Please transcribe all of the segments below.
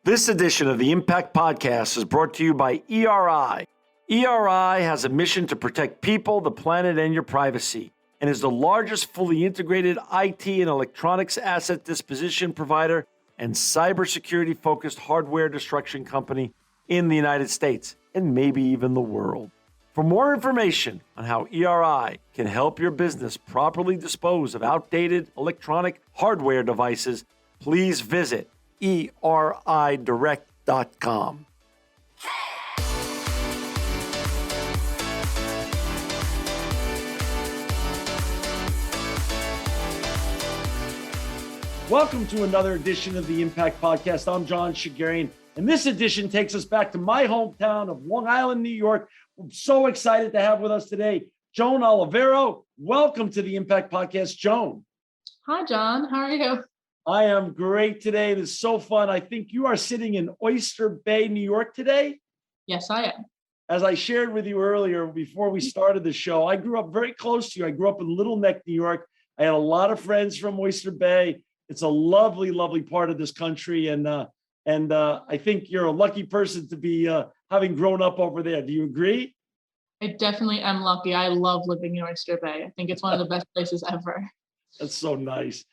This edition of the Impact Podcast is brought to you by ERI. ERI has a mission to protect people, the planet, and your privacy, and is the largest fully integrated IT and electronics asset disposition provider and cybersecurity-focused hardware destruction company in the United States, and maybe even the world. For more information on how ERI can help your business properly dispose of outdated electronic hardware devices, please visit eridirect.com. Welcome to another edition of the Impact Podcast. I'm John Shegerian, and this edition takes us back to my hometown of Long Island, New York. I'm so excited to have with us today Joan Olivero. Welcome to the Impact Podcast, Joan. Hi, John. How are you? I am great today. It is so fun. I think you are sitting in Oyster Bay, New York today. Yes, I am. As I shared with you earlier, before we started the show, I grew up very close to you. I grew up in Little Neck, New York. I had a lot of friends from Oyster Bay. It's a lovely, lovely part of this country. And I think you're a lucky person to be having grown up over there. Do you agree? I definitely am lucky. I love living in Oyster Bay. I think it's one of the best places ever. That's so nice.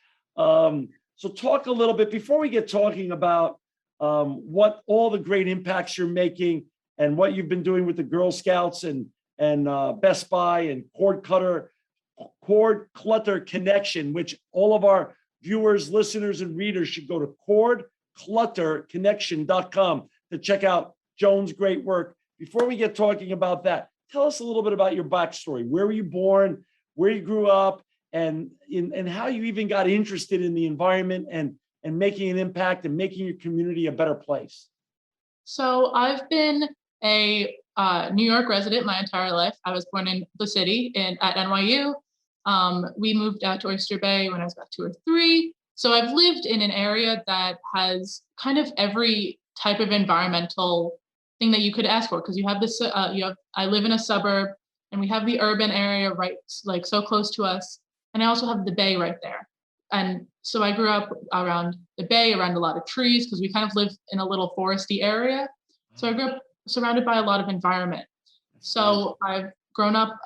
So talk a little bit before we get talking about what all the great impacts you're making and what you've been doing with the Girl Scouts and Best Buy and Cord Clutter Connection, which all of our viewers, listeners, and readers should go to cordclutterconnection.com to check out Joan's great work. Before we get talking about that, tell us a little bit about your backstory. Where were you born? Where you grew up? And how you even got interested in the environment and making an impact and making your community a better place. So I've been a New York resident my entire life. I was born in the city at NYU. We moved out to Oyster Bay when I was about 2 or 3. So I've lived in an area that has kind of every type of environmental thing that you could ask for, because you have this. I live in a suburb, and we have the urban area right, like so close to us. And I also have the bay right there. And so I grew up around the bay, around a lot of trees, because we kind of live in a little foresty area. So I grew up surrounded by a lot of environment. So I've grown up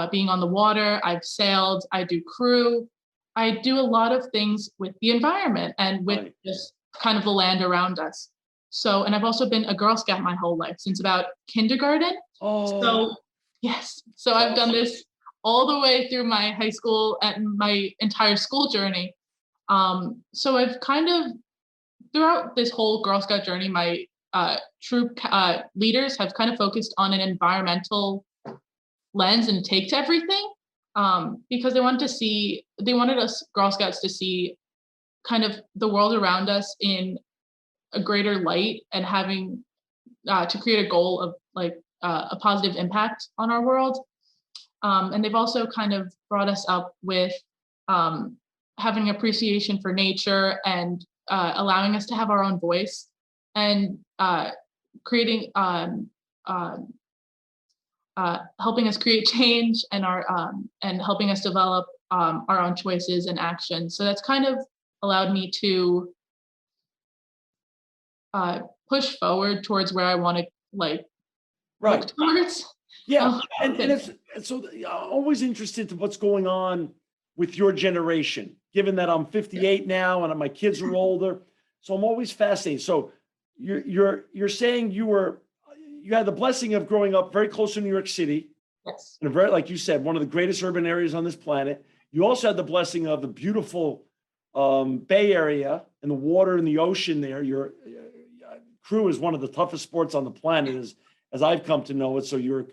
being on the water. I've sailed. I do crew. I do a lot of things with the environment and with just kind of the land around us. So, and I've also been a Girl Scout my whole life, since about kindergarten. So, yes. So I've done this all the way through my high school and my entire school journey. So I've kind of, throughout this whole Girl Scout journey, my troop leaders have kind of focused on an environmental lens and take to everything, because they wanted us Girl Scouts to see kind of the world around us in a greater light, and having to create a goal of like a positive impact on our world. And they've also kind of brought us up with having appreciation for nature and allowing us to have our own voice, and creating helping us create change, and and helping us develop our own choices and actions. So that's kind of allowed me to push forward towards where I want to look towards. Yeah, and it's so I'm always interested to what's going on with your generation, given that I'm 58 now and my kids are older. So I'm always fascinated. So you're saying you had the blessing of growing up very close to New York City. Yes. And very, like you said, one of the greatest urban areas on this planet. You also had the blessing of the beautiful Bay Area and the water and the ocean there. Your crew is one of the toughest sports on the planet, as I've come to know it. So you're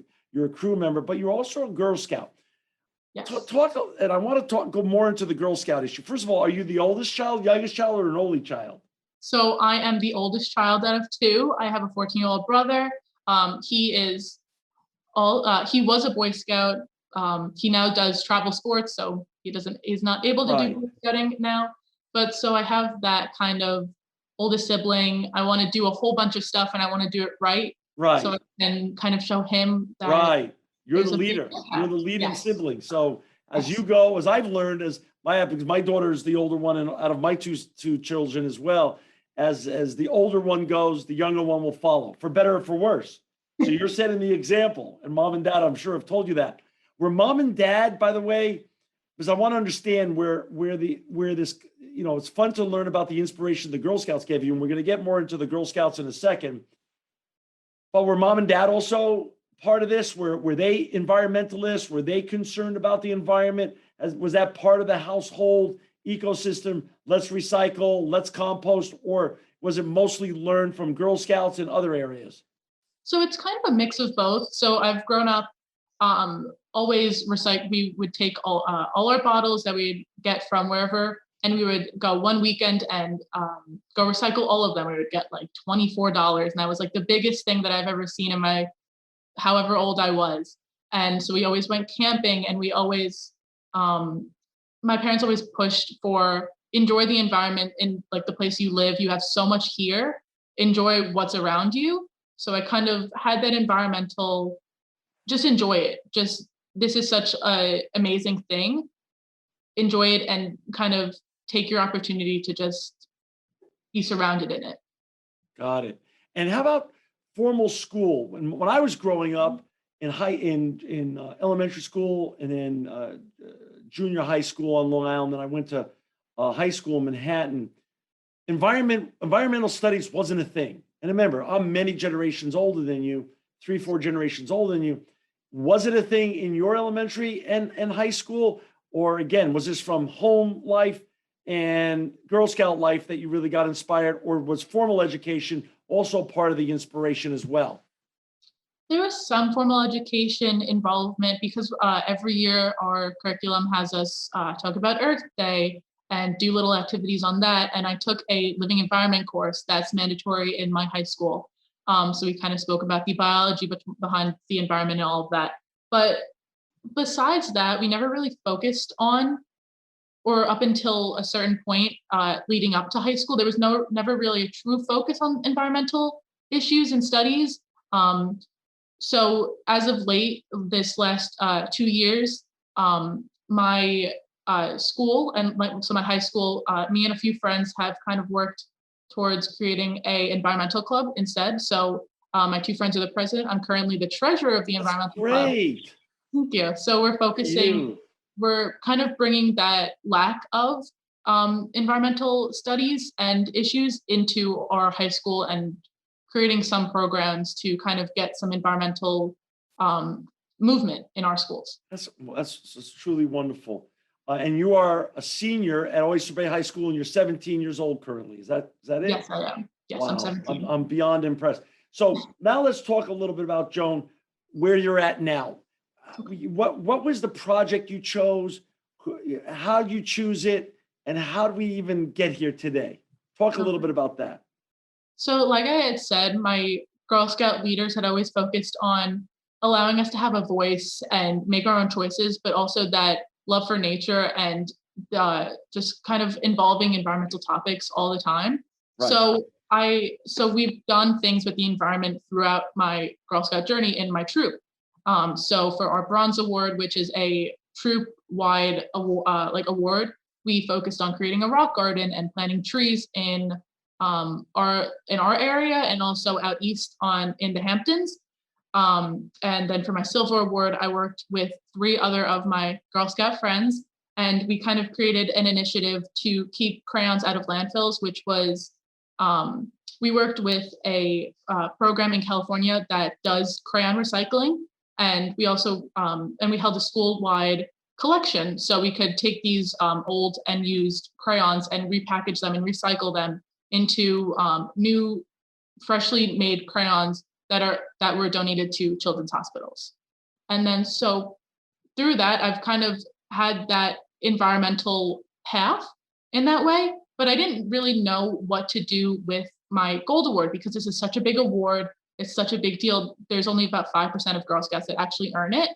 a crew member, but you're also a Girl Scout. Yes. And I want to go more into the Girl Scout issue. First of all, are you the oldest child, youngest child, or an only child? So I am the oldest child out of 2. I have a 14-year-old brother. He was a Boy Scout. He now does travel sports, so he's not able to do Boy Scouting now. But so I have that kind of oldest sibling. I want to do a whole bunch of stuff, and I want to do it right. Right. So I can kind of show him that. Right. You're the leader. You're the leading sibling. So as you go, as I've learned, because my daughter is the older one, and out of my two children as well. as the older one goes, the younger one will follow, for better or for worse. So you're setting the example, and mom and dad, I'm sure, have told you that. Were mom and dad, by the way, because I want to understand where this, it's fun to learn about the inspiration the Girl Scouts gave you, and we're going to get more into the Girl Scouts in a second. But were mom and dad also part of this? Were they environmentalists? Were they concerned about the environment? Was that part of the household ecosystem? Let's recycle, let's compost, or was it mostly learned from Girl Scouts and other areas? So it's kind of a mix of both. So I've grown up always recycle. We would take all our bottles that we'd get from wherever, and we would go one weekend and go recycle all of them. We would get like $24, and that was like the biggest thing that I've ever seen in my however old I was. And so we always went camping, and we always my parents always pushed for enjoy the environment in like the place you live. You have so much here. Enjoy what's around you. So I kind of had that environmental, just enjoy it. Just this is such an amazing thing. Enjoy it and kind of take your opportunity to just be surrounded in it. Got it. And how about formal school? When I was growing up in elementary school and in junior high school on Long Island, and I went to high school in Manhattan, environmental studies wasn't a thing. And remember, I'm many generations older than you, 3-4 generations older than you. Was it a thing in your elementary and high school? Or again, was this from home life and Girl Scout life that you really got inspired? Or was formal education also part of the inspiration as well? There was some formal education involvement because every year our curriculum has us talk about Earth Day and do little activities on that. And I took a living environment course that's mandatory in my high school. So we kind of spoke about the biology behind the environment and all of that. But besides that, we never really focused on, or up until a certain point leading up to high school, there was never really a true focus on environmental issues and studies. So as of late, this last 2 years, my school and my high school, me and a few friends have kind of worked towards creating a environmental club instead. So my two friends are the president. I'm currently the treasurer of the environmental club. Great. Thank you. So we're focusing, we're kind of bringing that lack of environmental studies and issues into our high school and creating some programs to kind of get some environmental movement in our schools. That's truly wonderful. And you are a senior at Oyster Bay High School, and you're 17 years old currently. Is that it? Yes, I am. Yes, wow. I'm 17. I'm beyond impressed. So now let's talk a little bit about, Joan, where you're at now. Okay. What was the project you chose? How did you choose it? And how did we even get here today? Talk a little bit about that. So like I had said, my Girl Scout leaders had always focused on allowing us to have a voice and make our own choices, but also that love for nature and just kind of involving environmental topics all the time. Right. So we've done things with the environment throughout my Girl Scout journey in my troop. So for our Bronze Award, which is a troop-wide award, we focused on creating a rock garden and planting trees in our area and also out east in the Hamptons. And then for my Silver Award, I worked with 3 other of my Girl Scout friends, and we kind of created an initiative to keep crayons out of landfills, which was, we worked with a program in California that does crayon recycling. And we also, and we held a school-wide collection. So we could take these old and used crayons and repackage them and recycle them into new, freshly made crayons that were donated to children's hospitals. And then so through that, I've kind of had that environmental path in that way, but I didn't really know what to do with my Gold Award because this is such a big award. It's such a big deal. There's only about 5% of Girl Scouts that actually earn it.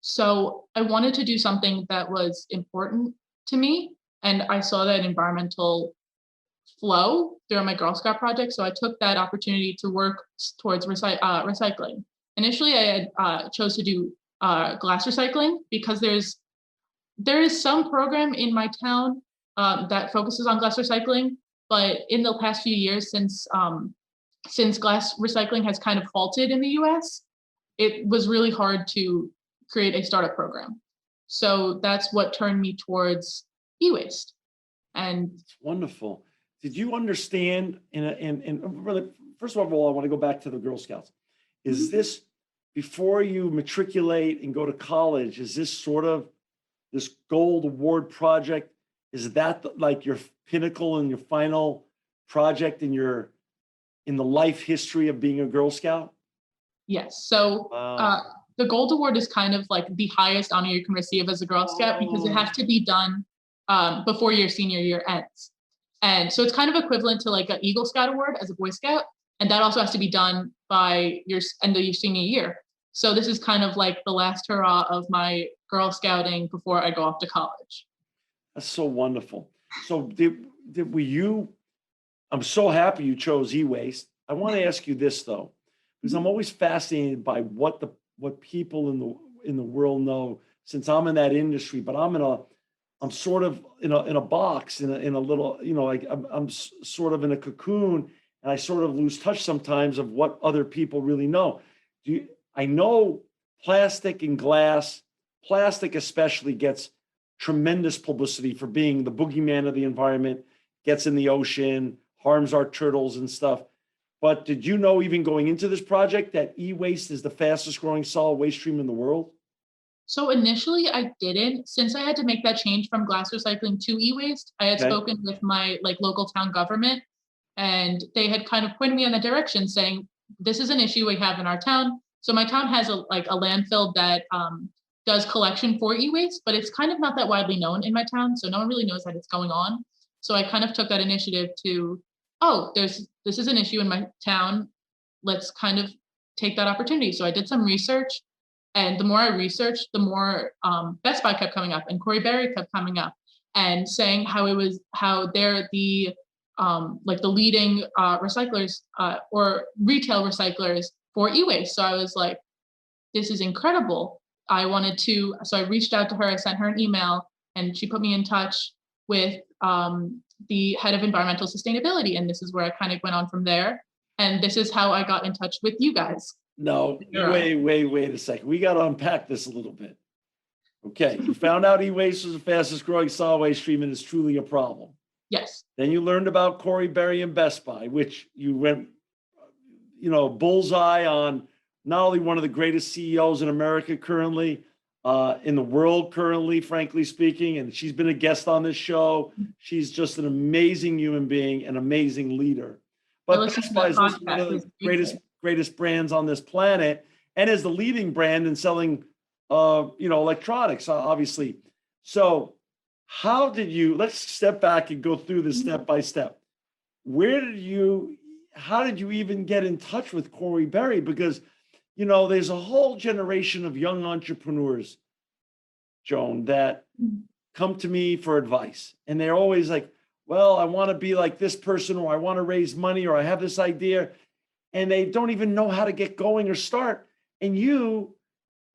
So I wanted to do something that was important to me. And I saw that environmental flow during my Girl Scout project. So I took that opportunity to work towards recycling. Initially, I had chose to do glass recycling because there is some program in my town that focuses on glass recycling, But in the past few years, since glass recycling has kind of halted in the US, it was really hard to create a startup program. So that's what turned me towards e-waste. And It's wonderful. Did you understand? And really, first of all, I want to go back to the Girl Scouts. Is this before you matriculate and go to college? Is this sort of this gold award project? Is that like your pinnacle and your final project in the life history of being a Girl Scout? yes, so Wow. the Gold Award is kind of like the highest honor you can receive as a Girl Scout because it Oh, has to be done before your senior year ends. And so it's kind of equivalent to like an Eagle Scout Award as a Boy Scout. And that also has to be done by your end of your senior year. So this is kind of like the last hurrah of my Girl Scouting before I go off to college. that's so wonderful. So were you? I'm so happy you chose e-waste. I want to ask you this though, because I'm always fascinated by what people in the world know since I'm in that industry, but I'm sort of in a box in a little, like I'm sort of in a cocoon and I sort of lose touch sometimes of what other people really know. I know plastic and glass, plastic especially gets tremendous publicity for being the boogeyman of the environment, gets in the ocean, harms our turtles and stuff. But did you know, even going into this project, that e-waste is the fastest growing solid waste stream in the world? So initially I didn't, since I had to make that change from glass recycling to e-waste, I had Okay. spoken with my like local town government and they had kind of pointed me in that direction saying, this is an issue we have in our town. So my town has a landfill that does collection for e-waste, but it's kind of not that widely known in my town. So no one really knows that it's going on. So I kind of took that initiative to, oh, this is an issue in my town. Let's kind of take that opportunity. So I did some research and the more I researched, the more Best Buy kept coming up and Corey Berry kept coming up and saying how they're the like the leading recyclers or retail recyclers for e-waste. So I was like, this is incredible. So I reached out to her, I sent her an email, and she put me in touch with the head of environmental sustainability. And this is where I kind of went on from there. And this is how I got in touch with you guys. No, Yeah. wait a second. We got to unpack this a little bit. Okay, you found out e-waste was the fastest growing solid waste stream and is truly a problem. Yes. Then you learned about Corey Berry and Best Buy, which you went, bullseye on not only one of the greatest CEOs in America currently, in the world currently, frankly speaking, and she's been a guest on this show. She's just an amazing human being, an amazing leader. I But listened Best to Buy that is also one podcast. of It's the amazing. greatest brands on this planet, and is the leading brand in selling, electronics, obviously. So, how did you? Let's step back and go through this step by step. Where did you? How did you even get in touch with Corey Berry? Because there's a whole generation of young entrepreneurs, Joan, that come to me for advice. And they're always like, well, I want to be like this person, or I want to raise money, or I have this idea. And they don't even know how to get going or start. And you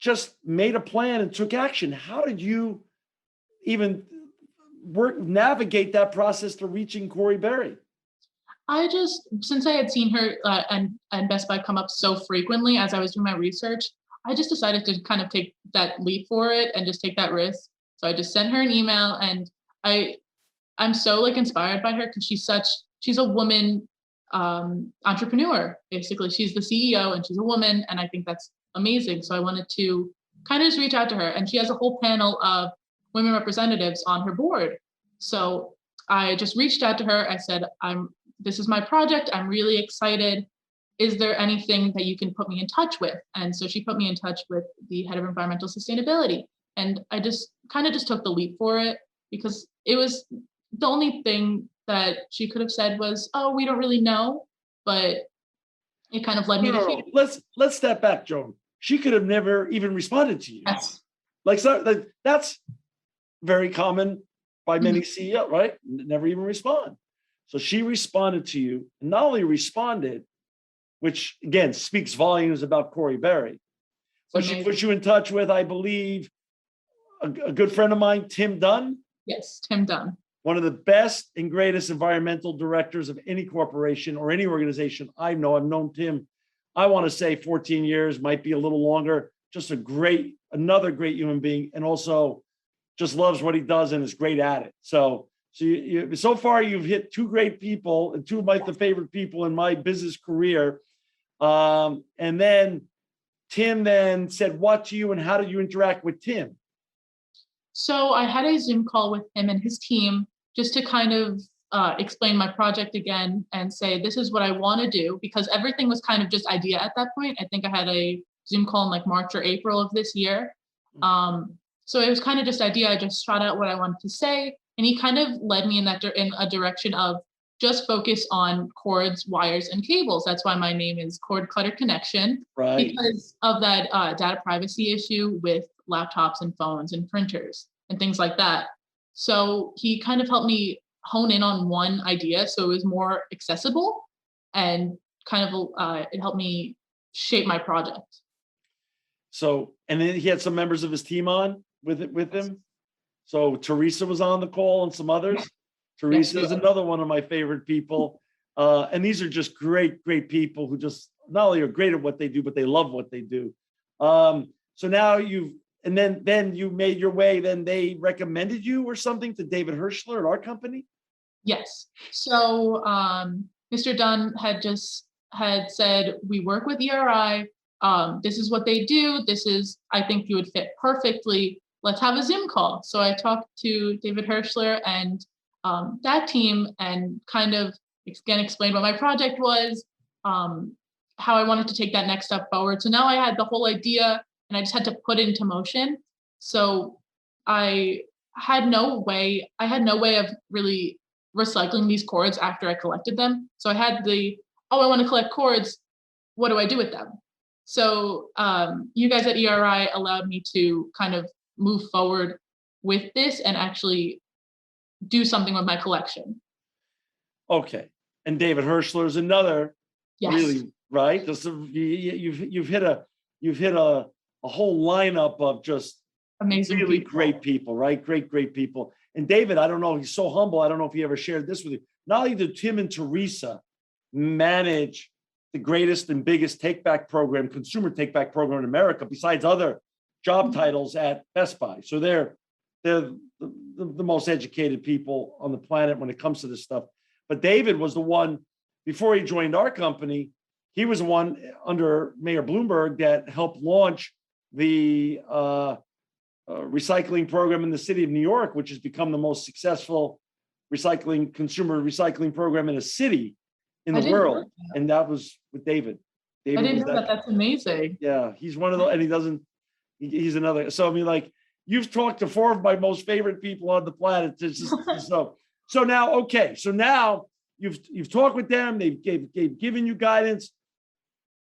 just made a plan and took action. How did you even navigate that process to reaching Corey Berry? Since I had seen her and Best Buy come up so frequently as I was doing my research, I just decided to kind of take that leap for it and just take that risk. So I just sent her an email, and I'm so like inspired by her because she's a woman entrepreneur. Basically, she's the CEO and she's a woman, and I think that's amazing. So I wanted to kind of just reach out to her, and she has a whole panel of women representatives on her board. So I just reached out to her. I said, this is my project. I'm really excited. Is there anything that you can put me in touch with? And so she put me in touch with the head of environmental sustainability. And I just kind of just took the leap for it because it was the only thing that she could have said was, oh, we don't really know. But it kind of led me to here. Let's step back, Joan. She could have never even responded to you. Yes. That's very common by many CEOs, right? Never even respond. So she responded to you, and not only responded, which again speaks volumes about Corey Berry, but she put you in touch with, I believe, a good friend of mine, Tim Dunn. Yes, Tim Dunn. one of the best and greatest environmental directors of any corporation or any organization I know. I've known Tim, I want to say 14 years, might be a little longer. Just another great human being, and also just loves what he does and is great at it. So far you've hit two great people and two of the favorite people in my business career. And then Tim then said what to you, and how did you interact with Tim? So I had a Zoom call with him and his team just to kind of explain my project again and say, this is what I want to do, because everything was kind of just idea at that point. I think I had a Zoom call in like March or April of this year. So it was kind of just idea. I just shot out what I wanted to say. And he kind of led me in a direction of just focus on cords, wires, and cables. That's why my name is Cord Clutter Connection, right? Because of that data privacy issue with laptops and phones and printers and things like that. So he kind of helped me hone in on one idea so it was more accessible, and kind of it helped me shape my project. So, and then he had some members of his team on with him. So Teresa was on the call and some others. Teresa is another one of my favorite people. And these are just great people who just not only are great at what they do, but they love what they do. So now then you made your way, then they recommended you or something to David Hirschler at our company? Yes. So Mr. Dunn had said, we work with ERI. This is what they do. I think you would fit perfectly. Let's have a Zoom call. So I talked to David Hirschler and that team, and kind of again explained what my project was, how I wanted to take that next step forward. So now I had the whole idea and I just had to put it into motion. So I had no way of really recycling these cords after I collected them. So I had I want to collect cords. What do I do with them? So you guys at ERI allowed me to kind of move forward with this and actually do something with my collection. Okay. And David Hirschler is another, yes. Really, right? You've hit a whole lineup of just amazing, really people. Great people, right? Great people. And David, I don't know, he's so humble. I don't know if he ever shared this with you. Not only did Tim and Teresa manage the greatest and biggest consumer take-back program in America, besides other job titles at Best Buy. So they're the most educated people on the planet when it comes to this stuff. But David was the one, before he joined our company, he was the one under Mayor Bloomberg that helped launch the recycling program in the city of New York, which has become the most successful consumer recycling program in a city in the world. And that was with David. I didn't know that. That's amazing. Yeah, he's one of those, and he's another. So I mean, like, you've talked to four of my most favorite people on the planet. It's just, so now, okay. So now you've talked with them. They've given you guidance.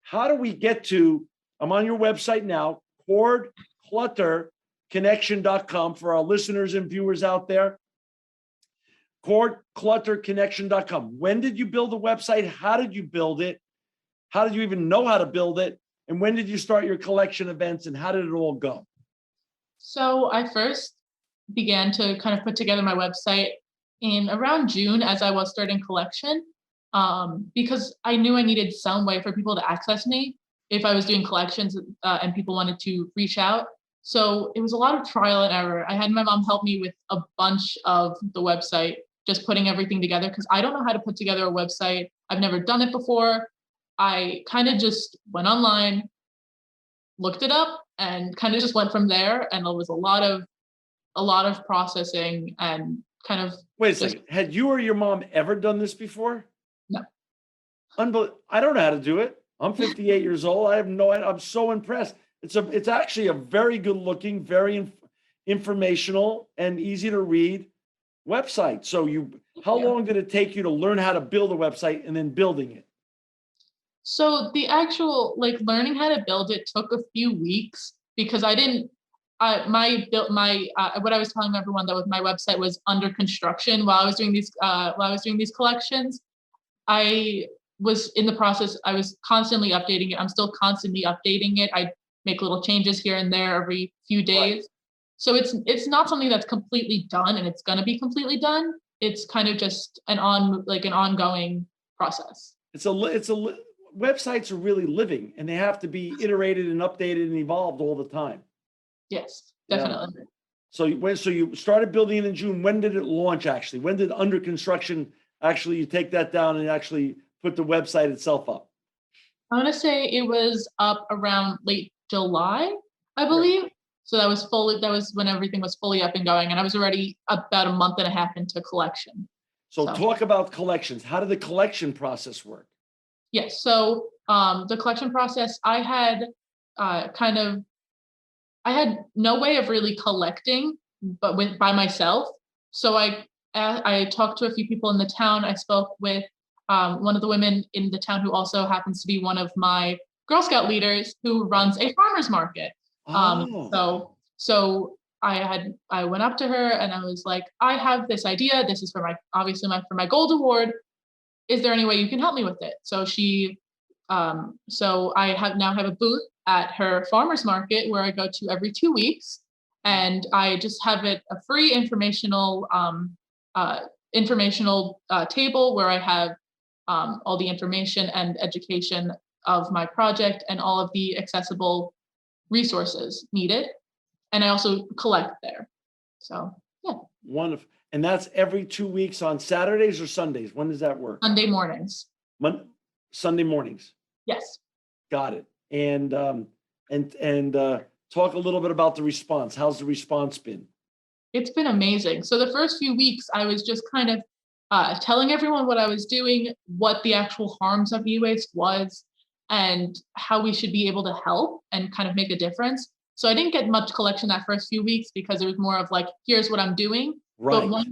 How do we get to? I'm on your website now, cordclutterconnection.com for our listeners and viewers out there. Cordclutterconnection.com. When did you build the website? How did you build it? How did you even know how to build it? And when did you start your collection events, and how did it all go? So I first began to kind of put together my website in around June as I was starting collection, because I knew I needed some way for people to access me if I was doing collections and people wanted to reach out. So it was a lot of trial and error. I had my mom help me with a bunch of the website, just putting everything together, because I don't know how to put together a website. I've never done it before. I kind of just went online, looked it up, and kind of just went from there. And it was a lot of processing and kind of. Wait a second. Had you or your mom ever done this before? No. I don't know how to do it. I'm 58 years old. I have no idea. I'm so impressed. It's actually a very good looking, very informational and easy to read website. So how long did it take you to learn how to build a website and then building it? So the actual learning how to build it took a few weeks, because what I was telling everyone that with my website was under construction while I was doing these collections. I was in the process. I was constantly updating it. I'm still constantly updating it. I make little changes here and there every few days. Right. So it's not something that's completely done, and it's going to be completely done. it's kind of just an ongoing process. Websites are really living, and they have to be iterated and updated and evolved all the time. Yes, Yeah. definitely. So you started building it in June. When did it launch actually? When did under construction actually you take that down and actually put the website itself up? I want to say it was up around late July, I believe. So that was when everything was fully up and going, and I was already about a month and a half into collection. So talk about collections. How did the collection process work? Yes. So the collection process, I had I had no way of really collecting, but by myself. So I talked to a few people in the town. I spoke with one of the women in the town who also happens to be one of my Girl Scout leaders who runs a farmer's market. So I went up to her and I was like, I have this idea. This is for my gold award. Is there any way you can help me with it? So I now have a booth at her farmer's market where I go to every 2 weeks, and I just have a free informational table where I have all the information and education of my project and all of the accessible resources needed. And I also collect there. So yeah. Wonderful. And that's every 2 weeks on Saturdays or Sundays? When does that work? Sunday mornings. Sunday mornings. Yes. Got it. And talk a little bit about the response. How's the response been? It's been amazing. So the first few weeks, I was just kind of telling everyone what I was doing, what the actual harms of e-waste was, and how we should be able to help and kind of make a difference. So I didn't get much collection that first few weeks because it was more of like, here's what I'm doing. Right. But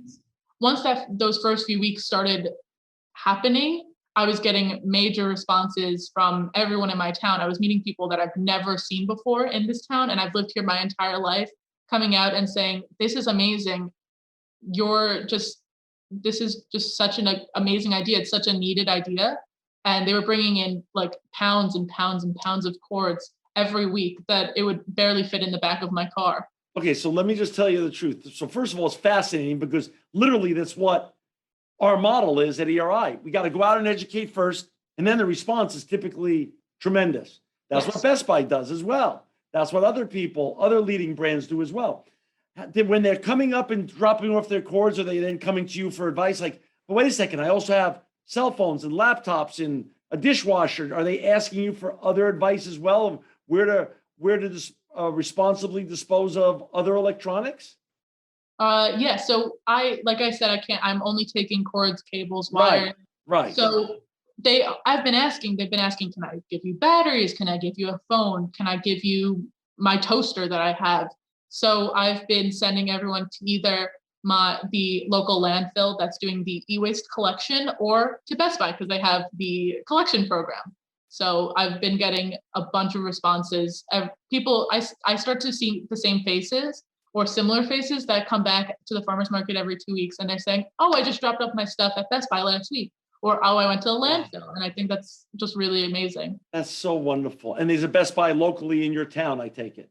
once those first few weeks started happening, I was getting major responses from everyone in my town. I was meeting people that I've never seen before in this town, and I've lived here my entire life, coming out and saying, this is amazing. This is just such an amazing idea. It's such a needed idea. And they were bringing in like pounds and pounds and pounds of cords every week that it would barely fit in the back of my car. Okay, so let me just tell you the truth. So first of all, it's fascinating because literally that's what our model is at ERI. We got to go out and educate first, and then the response is typically tremendous. That's what Best Buy does as well. That's what other leading brands do as well. When they're coming up and dropping off their cords, are they then coming to you for advice? Like, but wait a second, I also have cell phones and laptops and a dishwasher. Are they asking you for other advice as well of where to responsibly dispose of other electronics? Yeah. So like I said, I'm only taking cords, cables, wires. Right. So they've been asking, can I give you batteries? Can I give you a phone? Can I give you my toaster that I have? So I've been sending everyone to either the local landfill that's doing the e-waste collection or to Best Buy because they have the collection program. So I've been getting a bunch of responses. I start to see the same faces or similar faces that come back to the farmer's market every 2 weeks, and they're saying, oh, I just dropped off my stuff at Best Buy last week, or oh, I went to the landfill. And I think that's just really amazing. That's so wonderful. And there's a Best Buy locally in your town, I take it.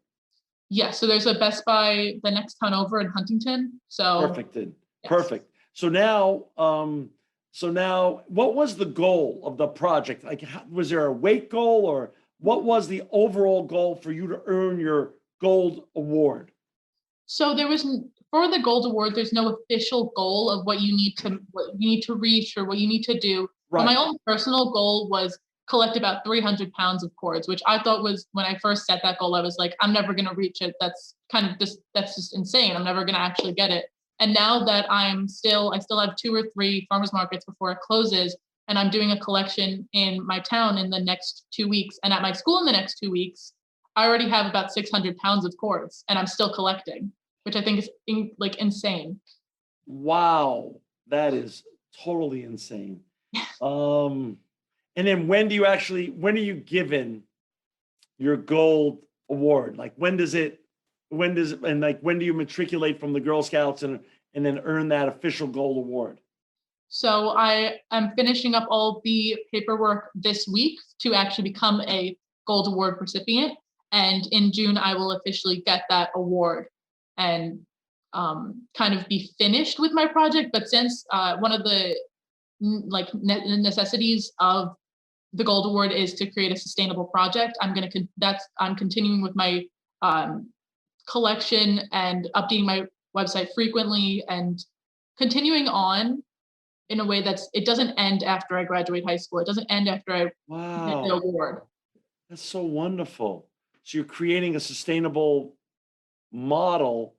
Yeah, so there's a Best Buy the next town over in Huntington. So perfect. Yes. Perfect. So now, what was the goal of the project? Like, was there a weight goal, or what was the overall goal for you to earn your gold award? So for the gold award, there's no official goal of what you need to reach or what you need to do. Right. But my own personal goal was collect about 300 pounds of cords, which I thought was, when I first set that goal, I was like, I'm never going to reach it. That's just insane. I'm never going to actually get it. And now that I still have 2 or 3 farmers markets before it closes, and I'm doing a collection in my town in the next 2 weeks, and at my school in the next 2 weeks, I already have about 600 pounds of cords, and I'm still collecting, which I think is insane. Wow, that is totally insane. And then when are you given your gold award? Like when do you matriculate from the Girl Scouts and then earn that official gold award? So I am finishing up all the paperwork this week to actually become a gold award recipient. And in June, I will officially get that award. And kind of be finished with my project. But since one of the necessities of the Gold Award is to create a sustainable project, I'm continuing with my collection and updating my website frequently and continuing on in a way it doesn't end after I graduate high school. It doesn't end after I get the Wow, award. that's so wonderful. So you're creating a sustainable model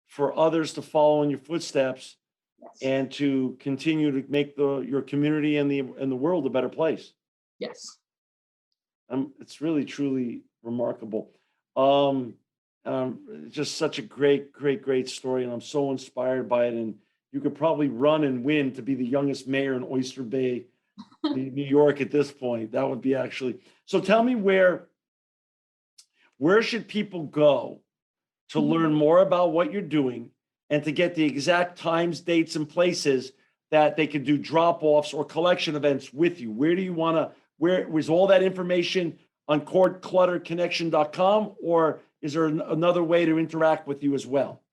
for others to follow in your footsteps Yes. and to continue to make your community and the world a better place. Yes. It's really truly remarkable. Um, it's just such a great story, and I'm so inspired by it. And you could probably run and win to be the youngest mayor in Oyster Bay, New York at this point. That would be actually. So tell me where should people go to learn more about what you're doing and to get the exact times, dates, and places that they could do drop-offs or collection events with you? Where do you want to, where was all that information on cordclutterconnection.com, or is there another way to interact with you as well?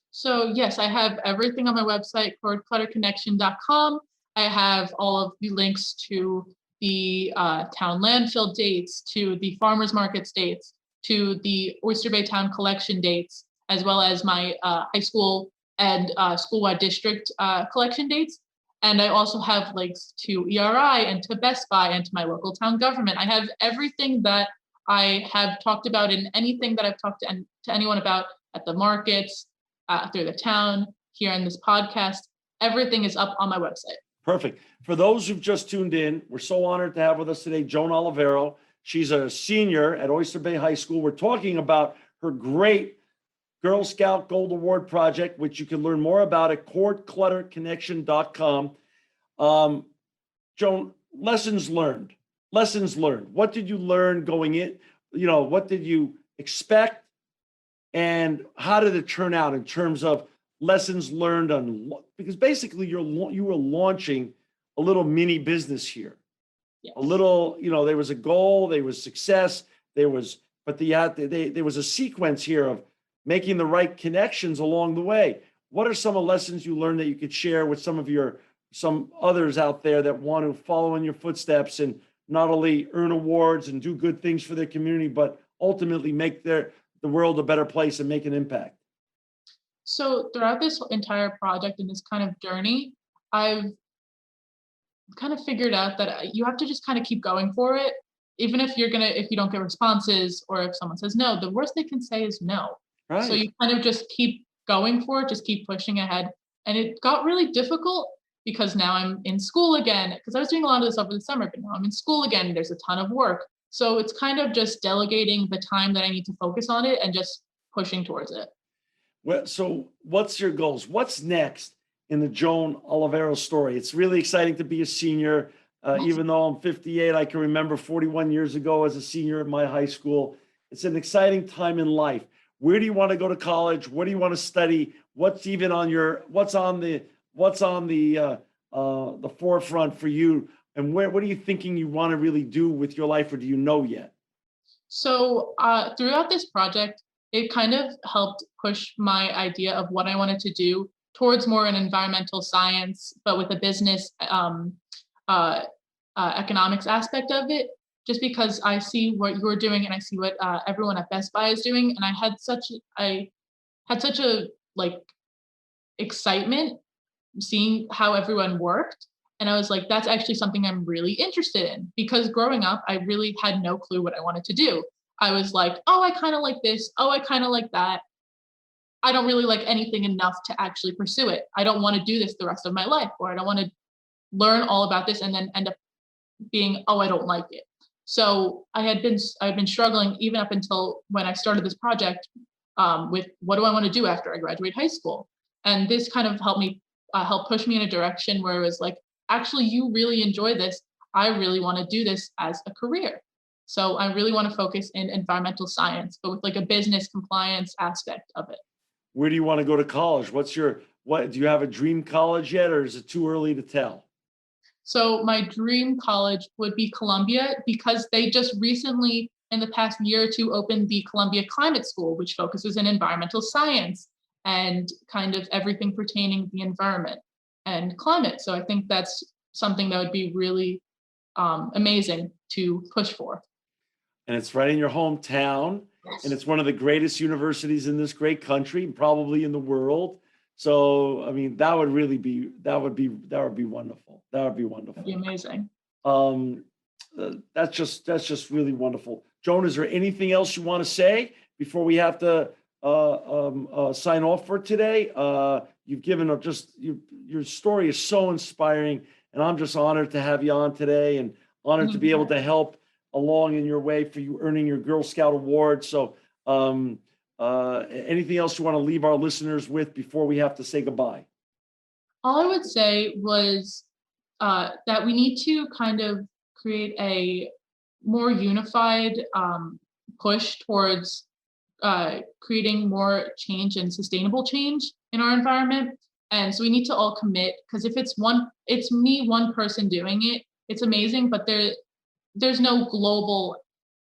So yes, I have everything on my website, cordclutterconnection.com. I have all of the links to the town landfill dates, to the farmers markets dates, to the Oyster Bay Town collection dates, as well as my high school and school-wide district collection dates. And I also have links to ERI and to Best Buy and to my local town government. I have everything that I have talked about and anything that I've talked to anyone about at the markets, through the town, here in this podcast. Everything is up on my website. Perfect. For those who've just tuned in, we're so honored to have with us today Joan Olivero. She's a senior at Oyster Bay High School. We're talking about her great Girl Scout Gold Award project, which you can learn more about at cordclutterconnection.com. Joan, lessons learned. Lessons learned. What did you learn going in? What did you expect? And how did it turn out in terms of lessons learned because basically you were launching a little mini business here. Yes. A little, there was a goal, there was success, there was a sequence here of making the right connections along the way. What are some of the lessons you learned that you could share with some others out there that want to follow in your footsteps and not only earn awards and do good things for their community, but ultimately make the world a better place and make an impact? So throughout this entire project and this kind of journey, I've kind of figured out that you have to just kind of keep going for it. Even if if you don't get responses or if someone says no, the worst they can say is no. Right. So you kind of just keep going for it, just keep pushing ahead. And it got really difficult because now I'm in school again, because I was doing a lot of this over the summer, but now I'm in school again. There's a ton of work. So it's kind of just delegating the time that I need to focus on it and just pushing towards it. Well, so what's your goals? What's next in the Joan Olivero story? It's really exciting to be a senior. Even though I'm 58, I can remember 41 years ago as a senior at my high school. It's an exciting time in life. Where do you want to go to college? What do you want to study? What's on the forefront for you? And what are you thinking you want to really do with your life, or do you know yet? So throughout this project, it kind of helped push my idea of what I wanted to do towards more an environmental science, but with a business economics aspect of it, just because I see what you're doing and I see what everyone at Best Buy is doing. And I had such a excitement seeing how everyone worked. And I was like, that's actually something I'm really interested in, because growing up, I really had no clue what I wanted to do. I was like, oh, I kind of like this. Oh, I kind of like that. I don't really like anything enough to actually pursue it. I don't want to do this the rest of my life, or I don't want to learn all about this and then end up being, oh, I don't like it. So I've been struggling even up until when I started this project with what do I want to do after I graduate high school? And this kind of help push me in a direction where it was like, actually, you really enjoy this. I really want to do this as a career. So I really want to focus in environmental science, but with like a business compliance aspect of it. Where do you want to go to college? What do you have a dream college yet, or is it too early to tell? So my dream college would be Columbia, because they just recently, in the past year or two, opened the Columbia Climate School, which focuses in environmental science. and kind of everything pertaining to the environment and climate. So I think that's something that would be really amazing to push for. And it's right in your hometown, and it's one of the greatest universities in this great country, probably in the world. So, I mean, that would be wonderful. That would be wonderful. That'd be amazing. That's just really wonderful. Joan, is there anything else you want to say before we have to sign off for today? You've given up your story is so inspiring, and I'm just honored to have you on today, and honored to be able to help along in your way for you earning your Girl Scout award. So, anything else you want to leave our listeners with before we have to say goodbye? All I would say was that we need to kind of create a more unified push towards creating more change and sustainable change in our environment. And so we need to all commit, because if it's one person doing it, it's amazing, but there's no global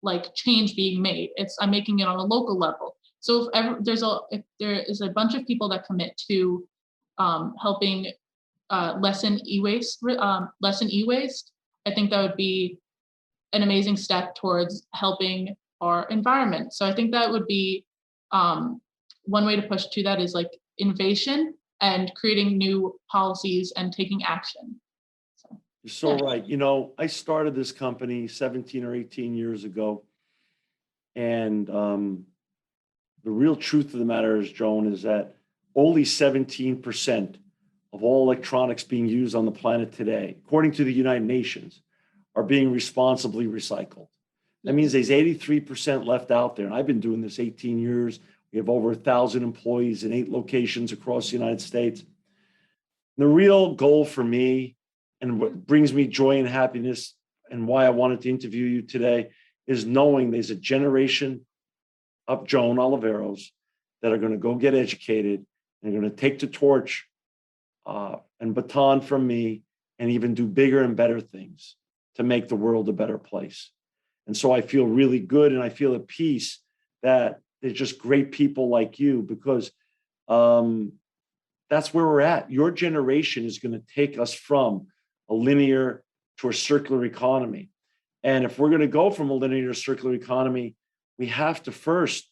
like change being made. I'm making it on a local level. So if there is a bunch of people that commit to helping lessen e-waste, I think that would be an amazing step towards helping our environment. So I think that would be one way to push to that is like innovation and creating new policies and taking action. You're so right. You know, I started this company 17 or 18 years ago. And the real truth of the matter is, Joan, is that only 17% of all electronics being used on the planet today, according to the United Nations, are being responsibly recycled. That means there's 83% left out there. And I've been doing this 18 years. We have over 1,000 employees in 8 locations across the United States. The real goal for me, and what brings me joy and happiness, and why I wanted to interview you today, is knowing there's a generation of Joan Oliveros that are going to go get educated and are going to take the torch and baton from me and even do bigger and better things to make the world a better place. And so I feel really good, and I feel at peace that there's just great people like you, because that's where we're at. Your generation is going to take us from a linear to a circular economy. And if we're going to go from a linear to circular economy, we have to first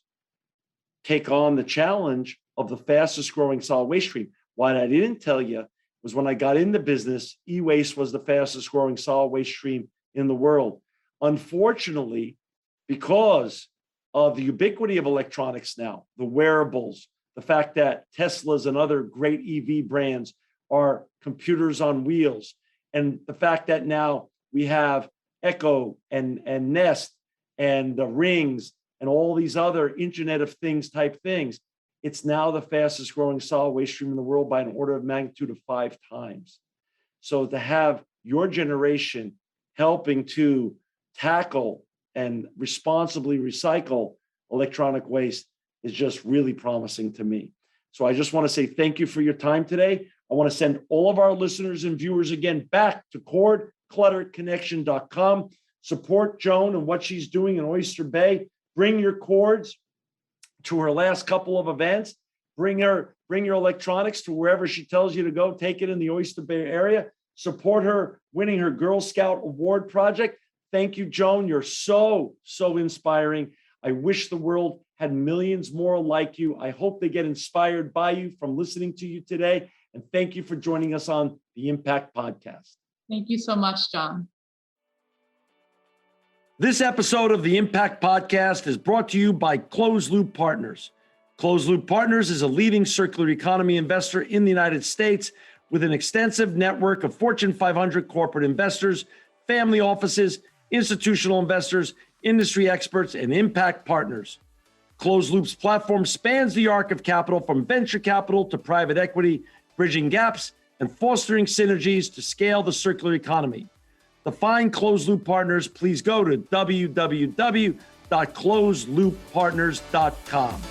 take on the challenge of the fastest growing solid waste stream. What I didn't tell you was when I got into business, e-waste was the fastest growing solid waste stream in the world. Unfortunately, because of the ubiquity of electronics now, the wearables, the fact that Teslas and other great EV brands are computers on wheels, and the fact that now we have Echo and Nest and the Rings and all these other Internet of Things type things, it's now the fastest growing solid waste stream in the world by an order of magnitude of 5 times. So to have your generation helping to tackle and responsibly recycle electronic waste is just really promising to me. So I just want to say thank you for your time today. I want to send all of our listeners and viewers again back to cordclutterconnection.com. Support Joan and what she's doing in Oyster Bay. Bring your cords to her last couple of events. Bring your electronics to wherever she tells you to go. Take it in the Oyster Bay area. Support her winning her Girl Scout Award project. Thank you, Joan. You're so inspiring. I wish the world had millions more like you. I hope they get inspired by you from listening to you today. And thank you for joining us on the Impact Podcast. Thank you so much, John. This episode of the Impact Podcast is brought to you by Closed Loop Partners. Closed Loop Partners is a leading circular economy investor in the United States with an extensive network of Fortune 500 corporate investors, family offices, institutional investors, industry experts, and impact partners. Closed Loop's platform spans the arc of capital from venture capital to private equity, bridging gaps and fostering synergies to scale the circular economy. To find Closed Loop Partners, please go to www.closedlooppartners.com.